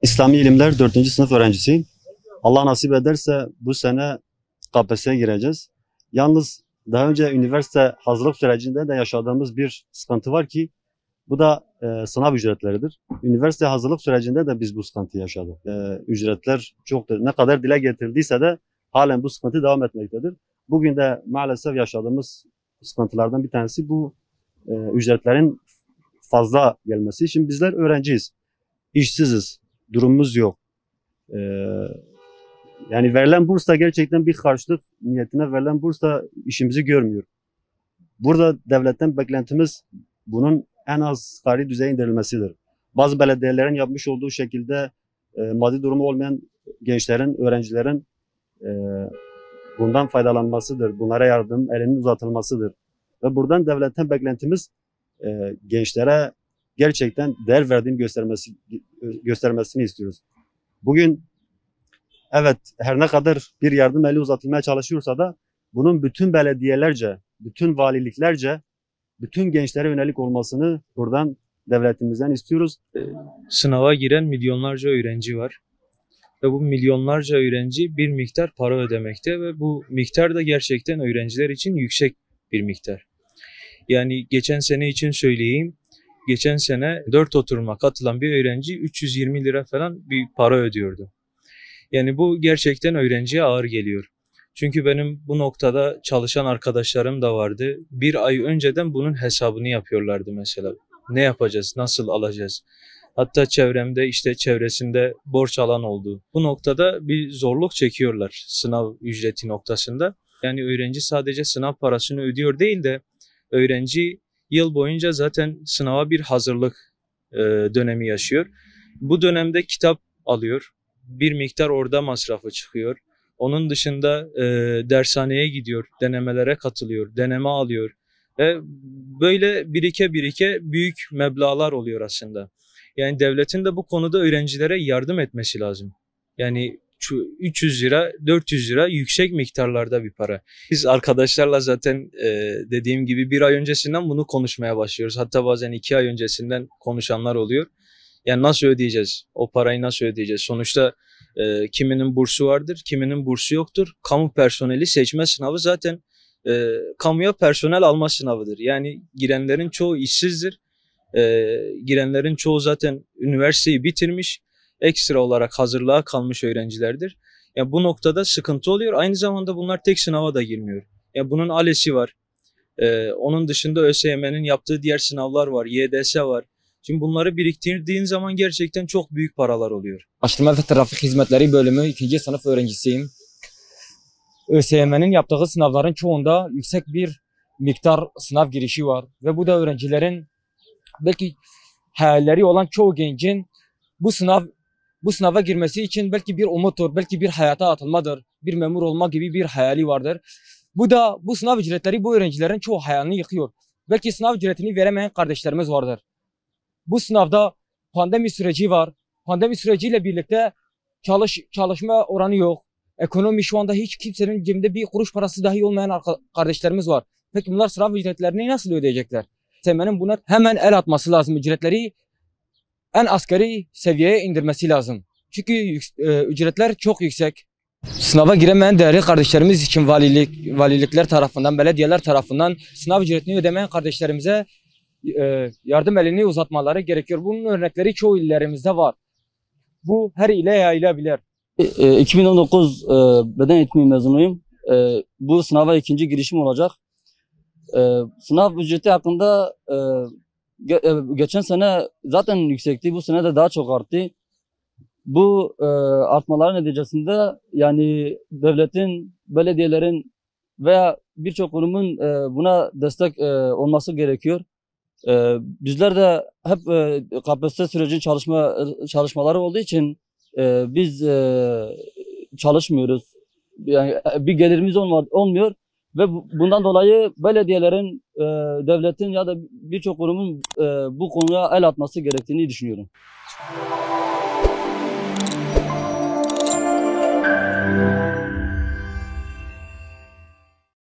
İslami İlimler 4. sınıf öğrencisiyim. Allah nasip ederse bu sene KPSS'ye gireceğiz. Yalnız daha önce üniversite hazırlık sürecinde de yaşadığımız bir sıkıntı var ki bu da sınav ücretleridir. Üniversite hazırlık sürecinde de biz bu sıkıntıyı yaşadık. Ücretler çoktur. Ne kadar dile getirildiyse de halen bu sıkıntı devam etmektedir. Bugün de maalesef yaşadığımız sıkıntılardan bir tanesi bu ücretlerin fazla gelmesi. Şimdi bizler öğrenciyiz, işsiziz, durumumuz yok. Yani verilen burs da gerçekten bir karşılık niyetine verilen burs da işimizi görmüyor. Burada devletten beklentimiz bunun en asgari düzeye indirilmesidir. Bazı belediyelerin yapmış olduğu şekilde maddi durumu olmayan gençlerin, öğrencilerin bundan faydalanmasıdır. Bunlara yardım elinin uzatılmasıdır. Ve buradan devletten beklentimiz gençlere gerçekten değer verdiğini göstermesini istiyoruz. Bugün evet her ne kadar bir yardım eli uzatılmaya çalışıyorsa da bunun bütün belediyelerce, bütün valiliklerce, bütün gençlere yönelik olmasını buradan devletimizden istiyoruz. Sınava giren milyonlarca öğrenci var. Ve bu milyonlarca öğrenci bir miktar para ödemekte ve bu miktar da gerçekten öğrenciler için yüksek bir miktar. Yani geçen sene için söyleyeyim, geçen sene 4 oturuma katılan bir öğrenci 320 lira falan bir para ödüyordu. Yani bu gerçekten öğrenciye ağır geliyor. Çünkü benim bu noktada çalışan arkadaşlarım da vardı. Bir ay önceden bunun hesabını yapıyorlardı mesela. Ne yapacağız, nasıl alacağız? Hatta çevremde çevresinde borç alan oldu. Bu noktada bir zorluk çekiyorlar sınav ücreti noktasında. Yani öğrenci sadece sınav parasını ödüyor değil de öğrenci yıl boyunca zaten sınava bir hazırlık dönemi yaşıyor. Bu dönemde kitap alıyor. Bir miktar orada masrafı çıkıyor. Onun dışında dershaneye gidiyor, denemelere katılıyor, deneme alıyor. Ve böyle birike büyük meblağlar oluyor aslında. Yani devletin de bu konuda öğrencilere yardım etmesi lazım. Yani 300 lira, 400 lira yüksek miktarlarda bir para. Biz arkadaşlarla zaten dediğim gibi bir ay öncesinden bunu konuşmaya başlıyoruz. Hatta bazen 2 ay öncesinden konuşanlar oluyor. Yani nasıl ödeyeceğiz? O parayı nasıl ödeyeceğiz? Sonuçta kiminin bursu vardır, kiminin bursu yoktur. Kamu personeli seçme sınavı zaten kamuya personel alma sınavıdır. Yani girenlerin çoğu işsizdir. Girenlerin çoğu zaten üniversiteyi bitirmiş, ekstra olarak hazırlığa kalmış öğrencilerdir. Yani bu noktada sıkıntı oluyor. Aynı zamanda bunlar tek sınava da girmiyor. Yani bunun ALES'i var. Onun dışında ÖSYM'nin yaptığı diğer sınavlar var, YDS var. Şimdi bunları biriktirdiğin zaman gerçekten çok büyük paralar oluyor. Araştırma ve Trafik Hizmetleri Bölümü 2. sınıf öğrencisiyim. ÖSYM'nin yaptığı sınavların çoğunda yüksek bir miktar sınav girişi var. Ve bu da öğrencilerin belki hayalleri olan çoğu gencin bu sınava girmesi için belki bir umuttur, belki bir hayata atılmadır, bir memur olma gibi bir hayali vardır. Bu sınav ücretleri bu öğrencilerin çoğu hayalini yıkıyor. Belki sınav ücretini veremeyen kardeşlerimiz vardır. Bu sınavda pandemi süreci var. Pandemi süreciyle birlikte çalışma oranı yok. Ekonomi şu anda hiç kimsenin cebinde bir kuruş parası dahi olmayan kardeşlerimiz var. Peki bunlar sınav ücretlerini nasıl ödeyecekler? Temenin buna hemen el atması lazım. Ücretleri en asgari seviyeye indirmesi lazım. Çünkü ücretler çok yüksek. Sınava giremeyen değerli kardeşlerimiz için valilikler tarafından, belediyeler tarafından sınav ücretini ödemeyen kardeşlerimize yardım elini uzatmaları gerekiyor. Bunun örnekleri çoğu illerimizde var. Bu her ile yayılabilir. 2019 beden eğitimi mezunuyum. Bu sınava ikinci girişim olacak. Sınav ücreti hakkında geçen sene zaten yüksekti. Bu sene de daha çok arttı. Bu artmaların neticesinde yani devletin, belediyelerin veya birçok kurumun buna destek olması gerekiyor. Bizler de hep KPSS sürecinin çalışmaları olduğu için biz çalışmıyoruz. Yani bir gelirimiz olmuyor ve bundan dolayı belediyelerin, devletin ya da birçok kurumun bu konuya el atması gerektiğini düşünüyorum.